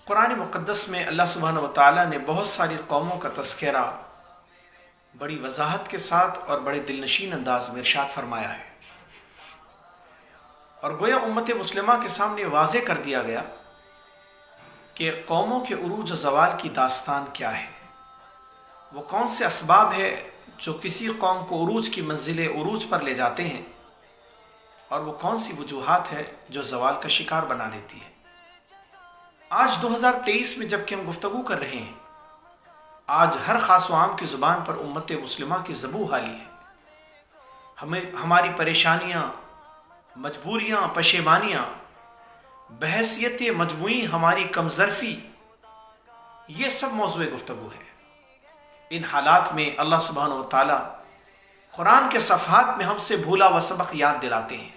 قرآن مقدس میں اللہ سبحانہ و تعالیٰ نے بہت ساری قوموں کا تذکرہ بڑی وضاحت کے ساتھ اور بڑے دل نشین انداز میں ارشاد فرمایا ہے، اور گویا امت مسلمہ کے سامنے واضح کر دیا گیا کہ قوموں کے عروج و زوال کی داستان کیا ہے، وہ کون سے اسباب ہے جو کسی قوم کو عروج کی منزل عروج پر لے جاتے ہیں، اور وہ کون سی وجوہات ہے جو زوال کا شکار بنا دیتی ہے۔ آج 2023 میں جب کہ ہم گفتگو کر رہے ہیں، آج ہر خاص و عام کی زبان پر امت مسلمہ کی ذبح حالی ہے۔ ہماری پریشانیاں، مجبوریاں، پشیمانیاں بحیثیت مجموعی ہماری کمظرفی، یہ سب موضوع گفتگو ہے۔ ان حالات میں اللہ سبحانہ و تعالیٰ قرآن کے صفحات میں ہم سے بھولا و سبق یاد دلاتے ہیں۔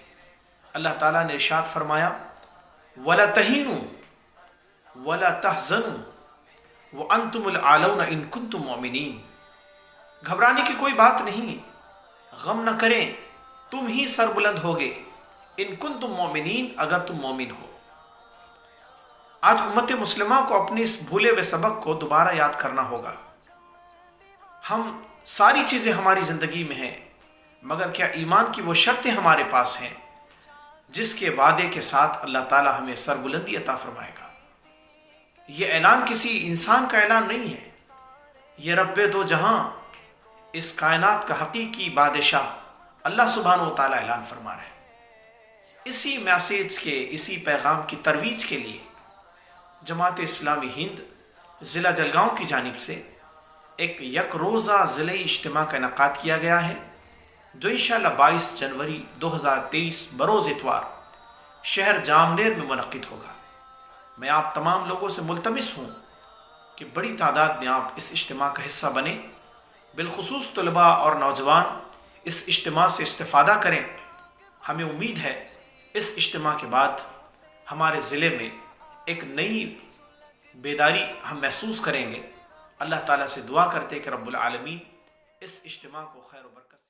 اللہ تعالیٰ نے ارشاد فرمایا وَلَا تَهِنُوا وَلَا تَحْزَنُوا وَأَنْتُمُ الْأَعْلَوْنَ إِن كُنتُم مُؤْمِنِينَ۔ گھبرانے کی کوئی بات نہیں ہے، غم نہ کریں، تم ہی سر بلند ہوگے، ان کنتم مؤمنین، اگر تم مومن ہو۔ آج امت مسلمہ کو اپنے اس بھولے ہوئے سبق کو دوبارہ یاد کرنا ہوگا۔ ہم ساری چیزیں ہماری زندگی میں ہیں، مگر کیا ایمان کی وہ شرطیں ہمارے پاس ہیں جس کے وعدے کے ساتھ اللہ تعالیٰ ہمیں سربلندی عطا فرمائے گا؟ یہ اعلان کسی انسان کا اعلان نہیں ہے، یہ رب دو جہاں، اس کائنات کا حقیقی بادشاہ اللہ سبحانہ و تعالیٰ اعلان فرما رہے ہیں۔ اسی میسیج کے، اسی پیغام کی ترویج کے لیے جماعت اسلامی ہند ضلع جلگاؤں کی جانب سے ایک یک روزہ ضلعی اجتماع کا انعقاد کیا گیا ہے، جو انشاءاللہ 22 جنوری 2023 بروز اتوار شہر جامنیر میں منعقد ہوگا۔ میں آپ تمام لوگوں سے ملتمس ہوں کہ بڑی تعداد میں آپ اس اجتماع کا حصہ بنیں، بالخصوص طلباء اور نوجوان اس اجتماع سے استفادہ کریں۔ ہمیں امید ہے اس اجتماع کے بعد ہمارے ضلع میں ایک نئی بیداری ہم محسوس کریں گے۔ اللہ تعالیٰ سے دعا کرتے کہ رب العالمین اس اجتماع کو خیر و برکت